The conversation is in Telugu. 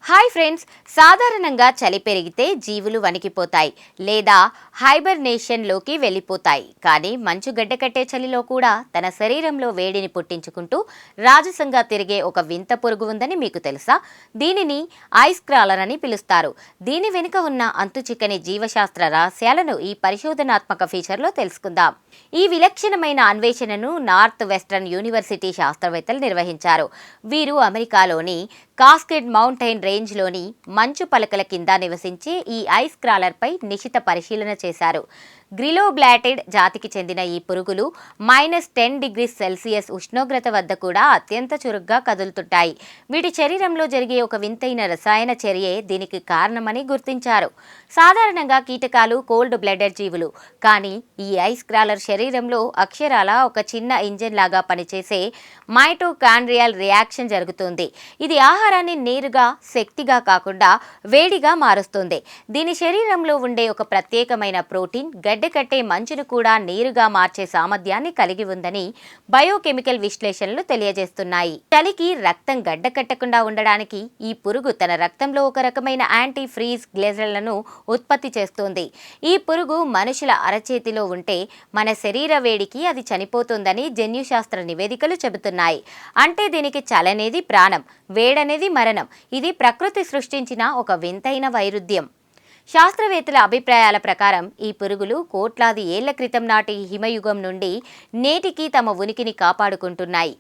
హాయ్ ఫ్రెండ్స్, సాధారణంగా చలి పెరిగితే జీవులు వణికిపోతాయి లేదా హైబర్నేషన్లోకి వెళ్ళిపోతాయి. కానీ మంచు గడ్డకట్టే చలిలో కూడా తన శరీరంలో వేడిని పుట్టించుకుంటూ రాజసంగా తిరిగే ఒక వింత పురుగు ఉందని మీకు తెలుసా? దీనిని ఐస్ క్రాలర్ అని పిలుస్తారు. దీని వెనుక ఉన్న అంతుచిక్కని జీవశాస్త్ర రహస్యాలను ఈ పరిశోధనాత్మక ఫీచర్లో తెలుసుకుందాం. ఈ విలక్షణమైన అన్వేషణను నార్త్ వెస్టర్న్ యూనివర్సిటీ శాస్త్రవేత్తలు నిర్వహించారు. వీరు అమెరికాలోని కాస్కెడ్ మౌంటైన్ రేంజ్లోని మంచు పలకల కింద నివసించే ఈ ఐస్ క్రాలర్పై నిశిత పరిశీలన చేశారు. గ్రిలోబ్లాటెడ్ జాతికి చెందిన ఈ పురుగులు -10°C ఉష్ణోగ్రత వద్ద కూడా అత్యంత చురుగ్గా కదులుతుంటాయి. వీటి శరీరంలో జరిగే ఒక వింతైన రసాయన చర్యే దీనికి కారణమని గుర్తించారు. సాధారణంగా కీటకాలు కోల్డ్ బ్లడెడ్ జీవులు, కానీ ఈ ఐస్ క్రాలర్ శరీరంలో అక్షరాల ఒక చిన్న ఇంజిన్ లాగా పనిచేసే మైటోకాండ్రియల్ రియాక్షన్ జరుగుతుంది. ఇది ఆహారాన్ని నేరుగా శక్తిగా కాకుండా వేడిగా మారుస్తుంది. దీని శరీరంలో ఉండే ఒక ప్రత్యేకమైన ప్రోటీన్ గడ్డకట్టే మంచును కూడా నీరుగా మార్చే సామర్థ్యాన్ని కలిగి ఉందని బయోకెమికల్ విశ్లేషణలు తెలియజేస్తున్నాయి. చలికి రక్తం గడ్డకట్టకుండా ఉండడానికి ఈ పురుగు తన రక్తంలో ఒక రకమైన యాంటీ ఫ్రీజ్ గ్లైజర్లను ఉత్పత్తి చేస్తుంది. ఈ పురుగు మనుషుల అరచేతిలో ఉంటే మన శరీర వేడికి అది చనిపోతుందని జన్యుశాస్త్ర నివేదికలు చెబుతున్నాయి. అంటే దీనికి చలనేది ప్రాణం, వేడనేది మరణం. ఇది ప్రకృతి సృష్టించిన ఒక వింతైన వైరుధ్యం. శాస్త్రవేత్తల అభిప్రాయాల ప్రకారం ఈ పురుగులు కోట్లాది ఏళ్ల క్రితం నాటి హిమయుగం నుండి నేటికి తమ ఉనికిని కాపాడుకుంటున్నాయి.